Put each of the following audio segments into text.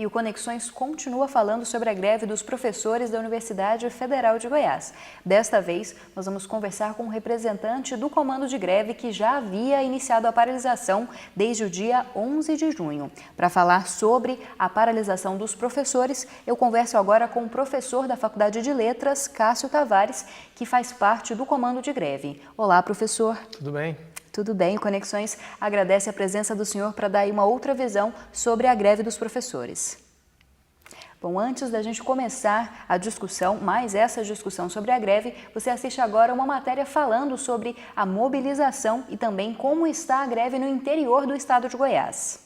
e o Conexões continua falando sobre a greve dos professores da Universidade Federal de Goiás. Desta vez, nós vamos conversar com um representante do comando de greve que já havia iniciado a paralisação desde o dia 11 de junho. Para falar sobre a paralisação dos professores, eu converso agora com o professor da Faculdade de Letras, Cássio Tavares, que faz parte do comando de greve. Olá, professor. Tudo bem? Tudo bem, o Conexões agradece a presença do senhor para dar aí uma outra visão sobre a greve dos professores. Bom, antes da gente começar a discussão, essa discussão sobre a greve, você assiste agora uma matéria falando sobre a mobilização e também como está a greve no interior do estado de Goiás.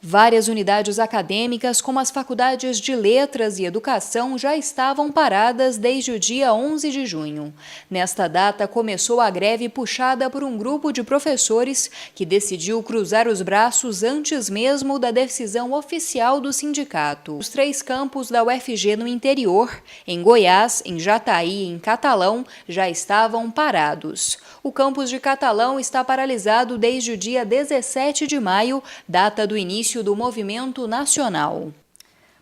Várias unidades acadêmicas, como as faculdades de Letras e Educação, já estavam paradas desde o dia 11 de junho. Nesta data, começou a greve puxada por um grupo de professores que decidiu cruzar os braços antes mesmo da decisão oficial do sindicato. Os 3 campos da UFG no interior, em Goiás, em Jataí e em Catalão, já estavam parados. O campus de Catalão está paralisado desde o dia 17 de maio, data do início do movimento nacional.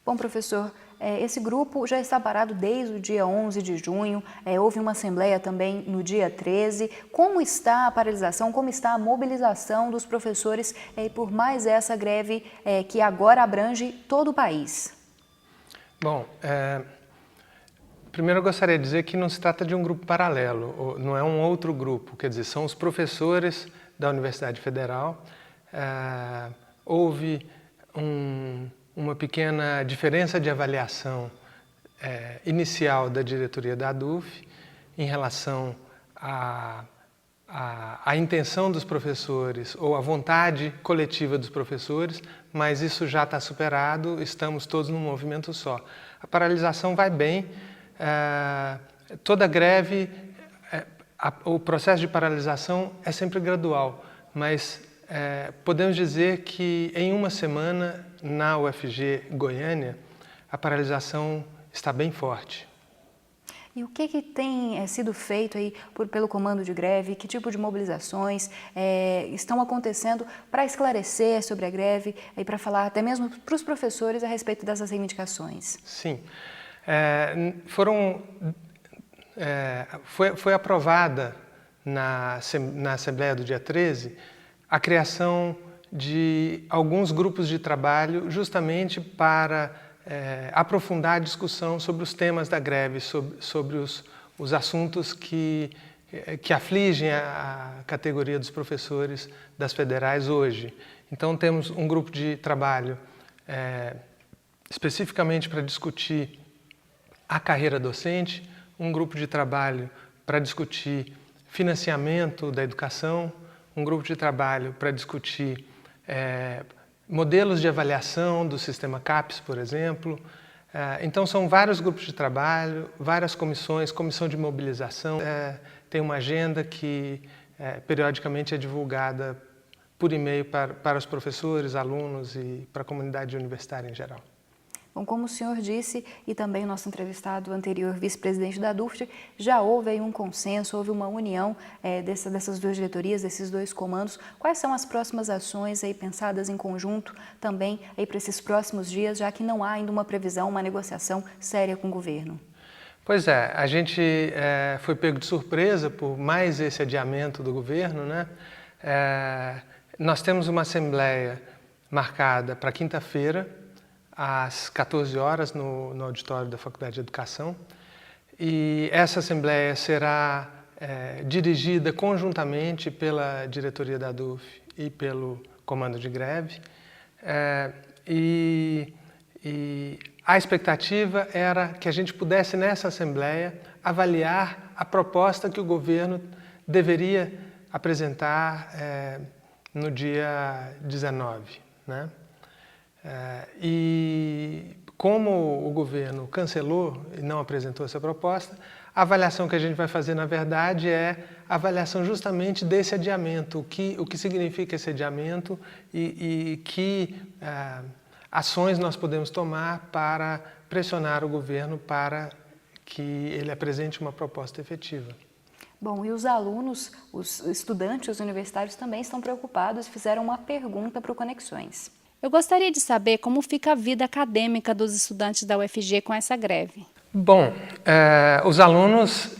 Bom, professor, esse grupo já está parado desde o dia 11 de junho, houve uma assembleia também no dia 13. Como está a paralisação, como está a mobilização dos professores por mais essa greve que agora abrange todo o país? Bom, primeiro eu gostaria de dizer que não se trata de um grupo paralelo, não é um outro grupo, quer dizer, são os professores da Universidade Federal. Houve uma pequena diferença de avaliação inicial da diretoria da ADUF em relação à intenção dos professores ou à vontade coletiva dos professores, mas isso já está superado, estamos todos num movimento só. A paralisação vai bem, toda greve, o processo de paralisação é sempre gradual, mas podemos dizer que em uma semana na UFG Goiânia a paralisação está bem forte. E o que tem sido feito aí pelo comando de greve? Que tipo de mobilizações estão acontecendo para esclarecer sobre a greve e para falar até mesmo para os professores a respeito dessas reivindicações? Sim, foi aprovada na Assembleia do dia 13 a criação de alguns grupos de trabalho justamente para aprofundar a discussão sobre os temas da greve, sobre os assuntos que afligem a categoria dos professores das federais hoje. Então temos um grupo de trabalho especificamente para discutir a carreira docente, um grupo de trabalho para discutir financiamento da educação, um grupo de trabalho para discutir modelos de avaliação do sistema CAPES, por exemplo. Então, são vários grupos de trabalho, várias comissões, comissão de mobilização. Tem uma agenda que periodicamente é divulgada por e-mail para os professores, alunos e para a comunidade universitária em geral. Bom, como o senhor disse, e também o nosso entrevistado anterior, vice-presidente da DUFT, já houve aí um consenso, houve uma união dessas duas diretorias, desses 2 comandos. Quais são as próximas ações aí pensadas em conjunto também aí para esses próximos dias, já que não há ainda uma previsão, uma negociação séria com o governo? Pois é, a gente foi pego de surpresa por mais esse adiamento do governo, né? Nós temos uma assembleia marcada para quinta-feira, às 14 horas, no auditório da Faculdade de Educação. E essa assembleia será dirigida conjuntamente pela diretoria da DUF e pelo comando de greve. E a expectativa era que a gente pudesse, nessa assembleia, avaliar a proposta que o governo deveria apresentar no dia 19, né? E como o governo cancelou e não apresentou essa proposta, a avaliação que a gente vai fazer, na verdade, é a avaliação justamente desse adiamento, o que significa esse adiamento e que ações nós podemos tomar para pressionar o governo para que ele apresente uma proposta efetiva. Bom, e os alunos, os estudantes universitários também estão preocupados e fizeram uma pergunta para o Conexões. Eu gostaria de saber como fica a vida acadêmica dos estudantes da UFG com essa greve. Bom, os alunos,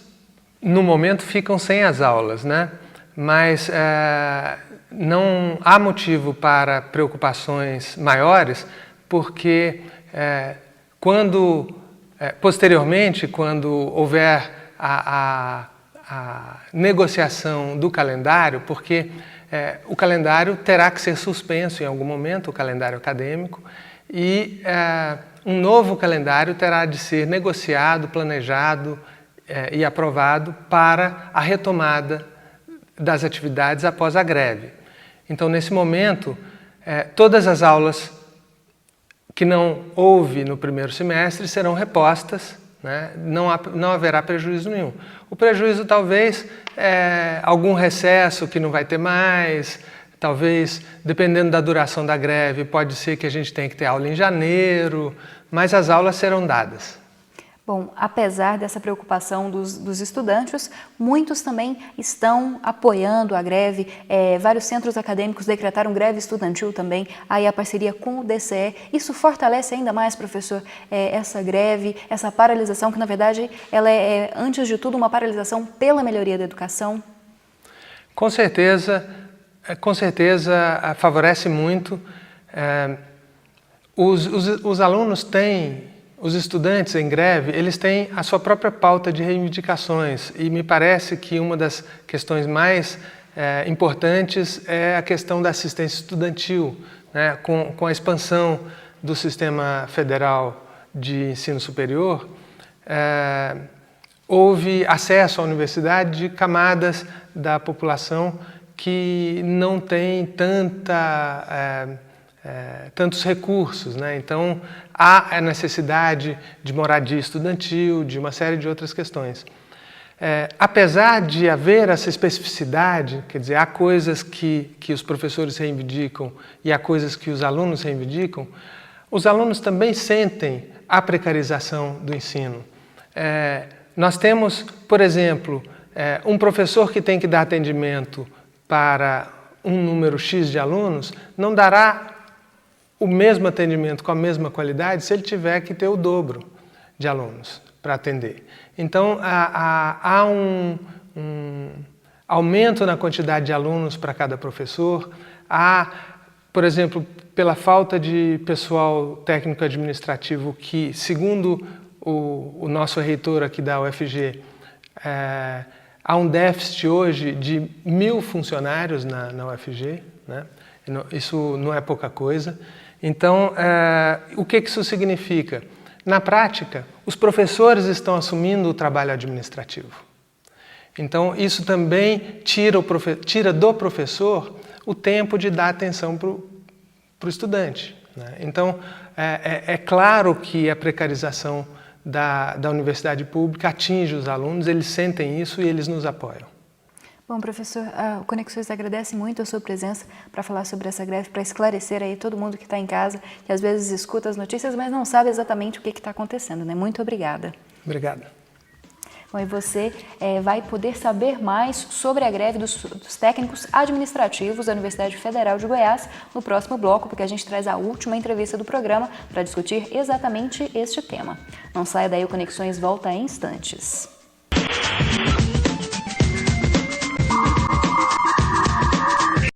no momento, ficam sem as aulas, né? Mas não há motivo para preocupações maiores, porque posteriormente, quando houver a negociação do calendário, porque o calendário terá que ser suspenso em algum momento, o calendário acadêmico, e um novo calendário terá de ser negociado, planejado e aprovado para a retomada das atividades após a greve. Então, nesse momento, todas as aulas que não houve no primeiro semestre serão repostas, né? Não haverá prejuízo nenhum. O prejuízo talvez algum recesso que não vai ter mais, talvez, dependendo da duração da greve, pode ser que a gente tenha que ter aula em janeiro, mas as aulas serão dadas. Bom, apesar dessa preocupação dos estudantes, muitos também estão apoiando a greve. Vários centros acadêmicos decretaram greve estudantil também, aí a parceria com o DCE. Isso fortalece ainda mais, professor, essa greve, essa paralisação, que na verdade ela é, antes de tudo, uma paralisação pela melhoria da educação? Com certeza favorece muito. Os alunos têm... Os estudantes em greve, eles têm a sua própria pauta de reivindicações e me parece que uma das questões mais importantes é a questão da assistência estudantil, né? Com a expansão do sistema federal de ensino superior, houve acesso à universidade de camadas da população que não têm tantos recursos, né? Então, há a necessidade de moradia estudantil, de uma série de outras questões. Apesar de haver essa especificidade, quer dizer, há coisas que os professores reivindicam e há coisas que os alunos reivindicam, os alunos também sentem a precarização do ensino. Nós temos, por exemplo, um professor que tem que dar atendimento para um número X de alunos, não dará o mesmo atendimento com a mesma qualidade se ele tiver que ter o dobro de alunos para atender. Então, há um aumento na quantidade de alunos para cada professor. Há, por exemplo, pela falta de pessoal técnico administrativo que, segundo o nosso reitor aqui da UFG, há um déficit hoje de 1.000 funcionários na UFG, né? Isso não é pouca coisa. Então, o que isso significa? Na prática, os professores estão assumindo o trabalho administrativo. Então, isso também tira do professor o tempo de dar atenção para o estudante, né? Então, é claro que a precarização da universidade pública atinge os alunos, eles sentem isso e eles nos apoiam. Bom, professor, o Conexões agradece muito a sua presença para falar sobre essa greve, para esclarecer aí todo mundo que está em casa, que às vezes escuta as notícias, mas não sabe exatamente o que está acontecendo, né? Muito obrigada. Obrigado. Bom, e você vai poder saber mais sobre a greve dos técnicos administrativos da Universidade Federal de Goiás no próximo bloco, porque a gente traz a última entrevista do programa para discutir exatamente este tema. Não saia daí, o Conexões volta em instantes.